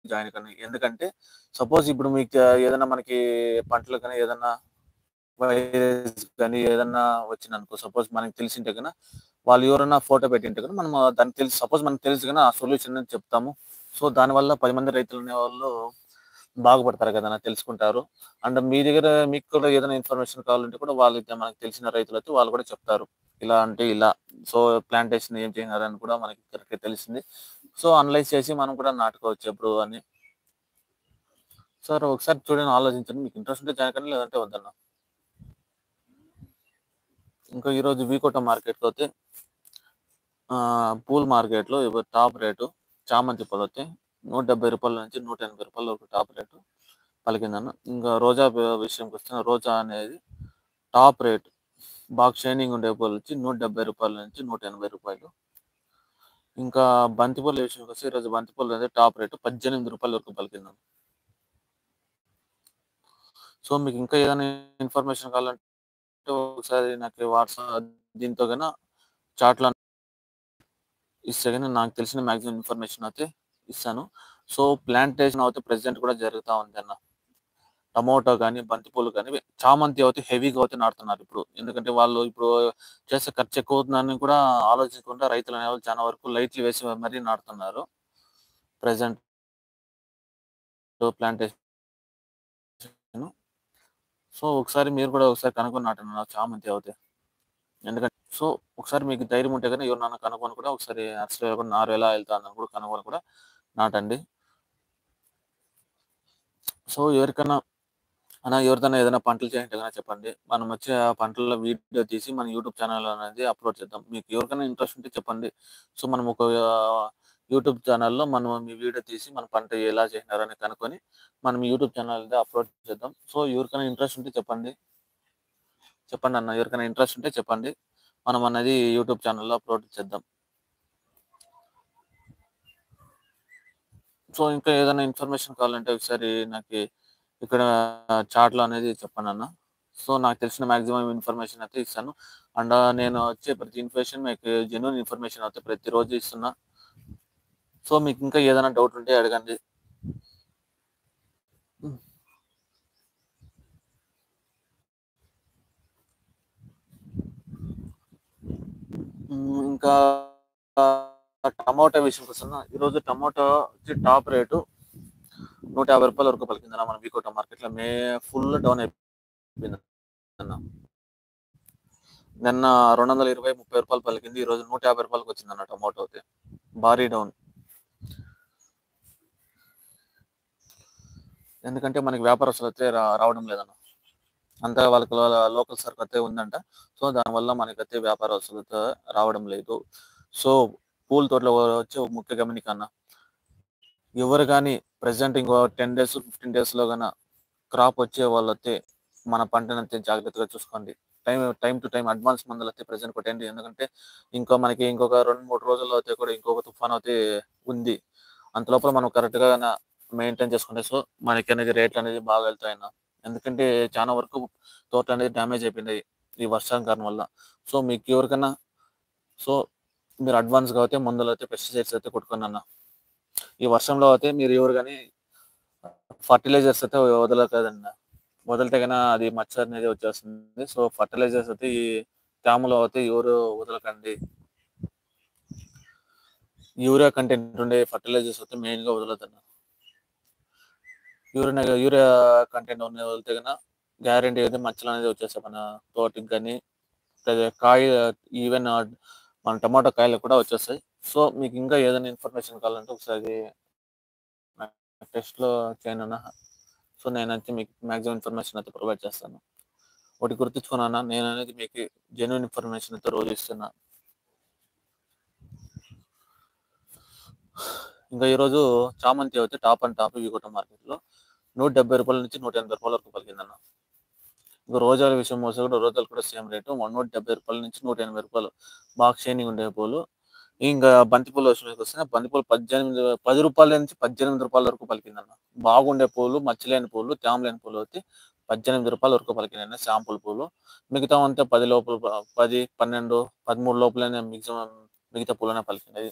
Join కండి. ఎందుకంటే suppose ఇప్పుడు మీకు ఏదైనా మనకి పంటలు కానీ ఏదన్నా వైరస్ కానీ ఏదన్నా వచ్చిందనుకో సపోజ్ మనకు తెలిసింటే గన వాళ్ళు ఎవరైనా ఫోటో పెట్టింటే గన మనం దానికి తెలుసు సపోజ్ మనకు తెలుసు గన ఆ సొల్యూషన్ అని చెప్తాము. సో దానివల్ల 10 మంది రైతులు అనేవాళ్ళు బాగుపడతారు కదా! తెలుసుకుంటారు. అండ్ మీ దగ్గర మీకు కూడా ఏదైనా ఇన్ఫర్మేషన్ కావాలంటే కూడా వాళ్ళకి మనకు తెలిసిన రైతులైతే వాళ్ళు కూడా చెప్తారు. ఇలా అంటే ఇలా. సో ప్లాంటేషన్ ఏం చేసినారని కూడా మనకి కరెక్ట్‌గా తెలిసింది. సో అనలైజ్ చేసి మనం కూడా నాటుకోవచ్చు ఎప్పుడు అని. సార్ ఒకసారి చూడండి ఆలోచించండి. మీకు ఇంట్రెస్ట్ ఉంటే జాయిన్ కండి లేదంటే వద్దన్న. ఇంకా ఈరోజు వీకోట మార్కెట్‌లో అయితే పూల్ మార్కెట్‌లో టాప్ రేటు చామంతి పూలైతే రూ. 170 నుంచి రూ. 180 వరకు టాప్ రేటు పలికిందన్న. ఇంకా రోజా విషయంకొస్తే రోజా అనేది టాప్ రేట్ బాగా షైనింగ్ ఉండే పూలు వచ్చి రూ. 170 నుంచి రూ. 180. ఇంకా బంతిపూల విషయంకొస్తే ఈరోజు బంతిపూలు అనేది టాప్ రేటు రూ. 18 వరకు పలికిందన్న. సో మీకు ఇంకా ఏదైనా ఇన్ఫర్మేషన్ కావాలంటే ఒకసారి నాకు దీంతో గన చాట్‌లో ఇస్తే గాని నాకు తెలిసిన మాక్సిమం ఇన్ఫర్మేషన్ అయితే ఇస్తాను. సో ప్లాంటేషన్ అయితే ప్రెజెంట్ కూడా జరుగుతా ఉందన్న. టమోటా గాని, బంతిపూలు గాని, చామంతి అయితే హెవీగా అయితే నాటుతున్నారు ఇప్పుడు. ఎందుకంటే వాళ్ళు ఇప్పుడు చేసే ఖర్చు ఎక్కువవుతుందని కూడా ఆలోచించకుండా రైతులనేవాళ్ళు చాలా వరకు లైట్లు వేసి మరీ నాటుతున్నారు. Present plantation. సో ఒకసారి మీరు కూడా ఒకసారి కనుక్కొని నాటండి చామంతి అవుతే. ఎందుకంటే సో ఒకసారి మీకు ధైర్యం ఉంటే గనుక ఎవరినైనా కనుక్కొని కూడా ఒకసారి నర్సరీలో కూడా నారు ఎలా వెళ్తాదని కూడా కనుక్కొని కూడా నాటండి. సో ఎవరికన్నా ఎవరిదైనా ఏదైనా పంటలు చేయంటే గనక చెప్పండి. మనం వచ్చి ఆ పంటల్లో వీడియో తీసి మన యూట్యూబ్ ఛానల్ అనేది అప్‌లోడ్ చేద్దాం. మీకు ఎవరికైనా ఇంట్రెస్ట్ ఉంటే చెప్పండి. సో మనం ఒక యూట్యూబ్ ఛానల్‌లో మనం మీ వీడియో తీసి మన పంట ఎలా చేసినారని కనుక్కొని మనం యూట్యూబ్ ఛానల్ అనేది అప్‌లోడ్ చేద్దాం. సో ఎవరికైనా ఇంట్రెస్ట్ ఉంటే చెప్పండి. చెప్పండన్న. ఎవరికైనా ఇంట్రెస్ట్ ఉంటే చెప్పండి. మనం అనేది యూట్యూబ్ ఛానల్‌లో అప్‌లోడ్ చేద్దాం. సో ఇంకా ఏదైనా ఇన్ఫర్మేషన్ కావాలంటే ఒకసారి నాకి ఇక్కడ చాట్‌లో అనేది చెప్పండన్న. సో నాకు తెలిసిన మాక్సిమం ఇన్ఫర్మేషన్ అయితే ఇస్తాను. అండ్ నేను వచ్చే ప్రతి ఇన్ఫర్మేషన్ మీకు జెన్యూన్ ఇన్ఫర్మేషన్ అయితే ప్రతిరోజు ఇస్తున్నా. సో మీకు ఇంకా ఏదైనా డౌట్ ఉంటే అడగండి. హ్మ్. ఇంకా టమోటా విషయంకొస్తున్నా. ఈరోజు టమోటా వచ్చి టాప్ రేటు రూ. 150 వరకు పలికిందన్న మన వీకోట మార్కెట్‌లో. ఫుల్ డౌన్ అయిపోయిందన్న. నిన్న రూ. 220, 30 పలికింది. ఈరోజు రూ. 150 వచ్చిందన్న టమోటా అయితే. భారీ డౌన్. ఎందుకంటే మనకి వ్యాపారస్తులైతే రావడం లేదన్న. అంతా వాళ్ళకి లోకల్ సరుకయితే ఉందంట. సో దానివల్ల మనకైతే వ్యాపారస్తులతో రావడం లేదు. సో పూల తోటలో వచ్చి ఒక ముఖ్య గమనిక అన్న. ఎవరు గాని ప్రెజెంట్ ఇంకో 10 డేస్, 15 డేస్‌లో క్రాప్ వచ్చే వాళ్ళైతే మన పంటనైతే జాగ్రత్తగా చూసుకోండి. టైమ్ టు టైమ్ అడ్వాన్స్ మందులైతే ప్రెజెంట్ కొట్టండి. ఎందుకంటే మనకి ఇంకొక 2, 3 రోజుల్లో అయితే కూడా ఇంకొక తుఫాన్ అయితే ఉంది. అంతలోపల మనం కరెక్ట్‌గా మెయింటైన్ చేసుకుంటే సో మనకనేది రేట్లనేది బాగా వెళ్తాయన్న. ఎందుకంటే చాలా వరకు తోటలనేది డ్యామేజ్ అయిపోయినాయి. ఈ వర్షాకాలం వల్ల. సో మీకు ఎవరికన్నా సో మీరు అడ్వాన్స్‌గా అయితే మందులైతే పెస్టిసైడ్స్ అయితే కొట్టుకోండన్న. ఈ వర్షంలో అయితే మీరు ఎవరు గాని ఫర్టిలైజర్స్ అయితే వదలకదండి. వదిలితే గన అది మచ్చ అనేది వచ్చేస్తుంది. సో ఫర్టిలైజర్స్ అయితే ఈ తేమలో అయితే ఎవరు వదలకండి. యూరియా కంటెంట్ ఉండే ఫర్టిలైజర్స్ అయితే మెయిన్‌గా వదలొద్దన్న. యూరియా కంటెంట్ ఉన్నవి వదిలితే గన గ్యారంటీ అయితే మచ్చలనేది వచ్చేస్తాయి మన తోటకి గాని, కాయ ఈవెన్ మన టమాటా కాయలకు కూడా వచ్చేస్తాయి. సో మీకు ఇంకా ఏదైనా ఇన్ఫర్మేషన్ కావాలంటే ఒకసారి టెస్ట్‌లో చేయండన్న. సో నేనైతే మీకు మాక్సిమం ఇన్ఫర్మేషన్ అయితే ప్రొవైడ్ చేస్తాను. ఒకటి గుర్తుంచుకోండి అన్న. నేననేది మీకు జెన్యూన్ ఇన్ఫర్మేషన్ అయితే రోజు ఇస్తున్నా. ఇంకా ఈరోజు చామంతి అయితే టాప్ అండ్ టాప్ వీకోట మార్కెట్‌లో రూ. 170 నుంచి రూ. 180 వరకు పలికిందన్న. ఇంకా రోజాల విషయం వస్తే కూడా రోజాలు కూడా సేమ్ రేటు. రూ. 170 నుంచి రూ. 180 బాగా షైనింగ్ ఉండే పూలు. ఇంకా బంతిపూల విషయానికొస్తే బంతిపూలు రూ. 10 నుంచి రూ. 18 వరకు పలికిందన్న. బాగుండే పూలు, మచ్చలేని పూలు, తేమ లేని పూలు అయితే రూ. 18 వరకు పలికినాయన్న శాంపుల్ పూలు. మిగతావంతా 10 లోపల 10, 12, 13 లోపలనే మాక్సిమం మిగతా పూలనే పలికినాయి.